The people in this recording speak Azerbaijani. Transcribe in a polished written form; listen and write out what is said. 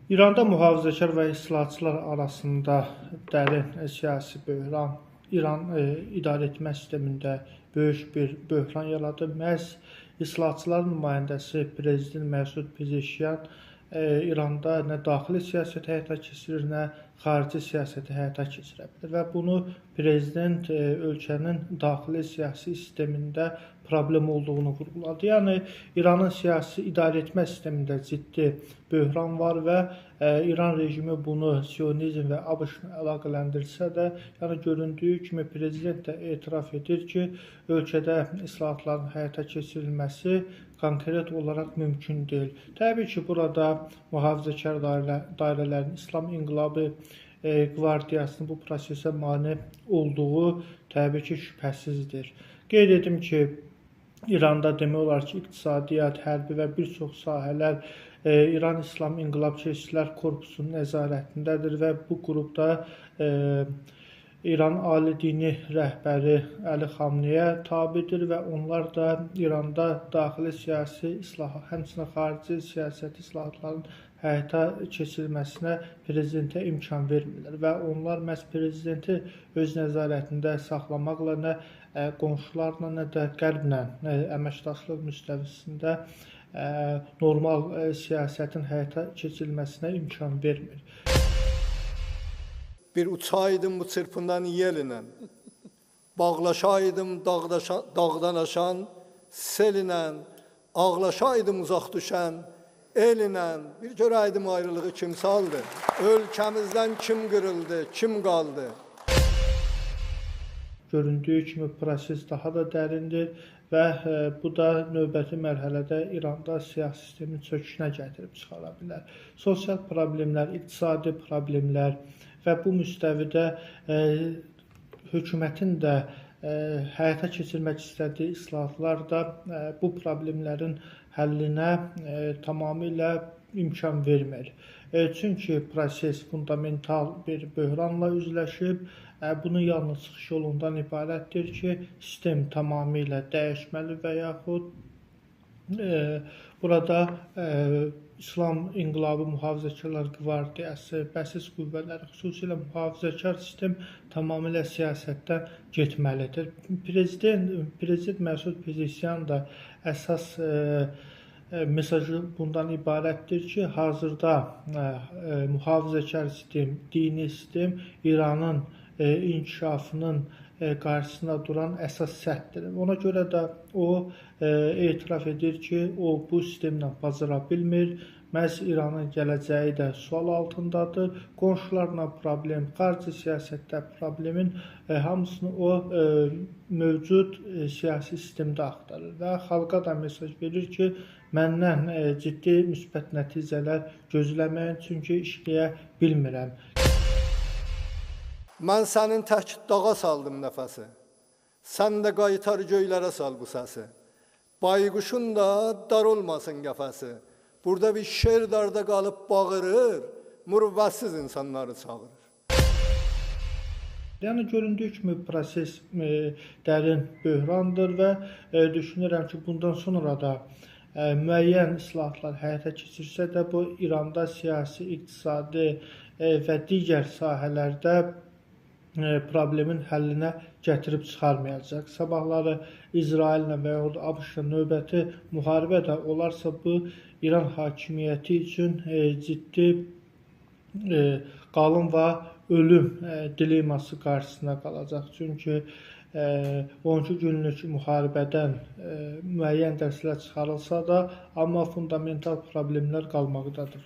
İranda mühafizəkar və islahatçılar arasında dərin siyasi böhran, İran idarəetmə sistemində böyük bir böhran yaradı. Məhz islahatçıların nümayəndəsi prezident Məsud Pezeşkiyan İranda nə daxili siyasəti həyata keçirir, nə xarici siyasəti həyata keçirə bilir və bunu prezident ölkənin daxili siyasi sistemində problem olduğunu vurğuladı. Yəni İranın siyasi idarəetmə sistemində ciddi böhran var və İran rejimi bunu Siyonizm və ABŞ-la əlaqələndirsə də, yəni göründüyü kimi prezident də etiraf edir ki, ölkədə islahatların həyata keçirilməsi konkret olaraq mümkün deyil. Təbii ki, burada mühafizəkar dairələrin İslam İnqilabı Qvardiyasının bu prosesə mane olduğu təbii ki, şübhəsizdir. Qeyd edim ki, İranda demək olar ki, iqtisadiyyat, hərbi və bir çox sahələr İran İslam İnqilab Keşikçilər Korpusunun nəzarətindədir və bu qrupda İran ali dini rəhbəri Əli Xamneyə tabidir və onlar da İranda daxili siyasi islahat, həmçinin xarici siyasəti islahatların həyata keçirilməsinə prezidentə imkan vermirlər və onlar məhz prezidenti öz nəzarətində saxlamaqla nə qonşularla, nə də qərblə əməkdaşlıq müstəvisində normal siyasətin həyata keçirilməsinə imkan vermir. Bir uçaydım bu çırpından yelinə, bağlaşaydım dağdan aşan selinə, ağlaşaydım uzaq düşən elinə, bir görəydim ayrılığı kim saldı, ölkəmizdən kim qırıldı, kim qaldı. Göründüyü kimi proses daha da dərindir və bu da növbəti mərhələdə İranda siyasi sistemin çöküşünə gətirib çıxara bilər. Sosial problemlər, iqtisadi problemlər və bu müstəvidə hökumətin də həyata keçirmək istədiyi islahatlar da bu problemlərin həllinə tamamilə imkan vermir. Çünki proses fundamental bir böhranla üzləşib. Bunun yalnız çıxış yolundan ibarətdir ki, sistem tamamilə dəyişməli və yaxud burada İslam İnqilabı Mühafizəkarlar Qvardiyası, bəsis qüvvələri, xüsusilə mühafizəkar sistem tamamilə siyasətdən getməlidir. Prezident Məsud Pezeşkiyan da əsas mesajı bundan ibarətdir ki, hazırda mühafizəkar sistem, dini sistem İranın inkişafının qarşısında duran əsas sədddir. Ona görə də o etiraf edir ki, o bu sistemlə bacara bilmir. Məhz İranın gələcəyi də sual altındadır. Qonşularla problem, xarici siyasətdə problemin hamısını o mövcud siyasi sistemdə axtarır və xalqa da mesaj verir ki, məndən ciddi müsbət nəticələr gözləməyin, çünki işləyə bilmirəm. Mən sənin tək dağa saldım nəfəsi, sən də qaytar göylərə sal bu səsi. Bayquşun da dar olmasın qəfəsi, burada bir şer darda qalıb bağırır, mürvətsiz insanları çağırır. Yəni göründüyü kimi proses dərin böhrandır və düşünürəm ki, bundan sonra da müəyyən islahatlar həyata keçirsə də bu İranda siyasi, iqtisadi və digər sahələrdə problemin həllinə gətirib çıxarmayacaq. Sabahları İsraillə və yaxud ABŞ-la növbəti müharibə də olarsa, bu İran hakimiyyəti üçün ciddi qalın və ölüm dileması qarşısına qalacaq. Çünki 12 günlük müharibədən müəyyən dərslər çıxarılsa da, amma fundamental problemlər qalmaqdadır.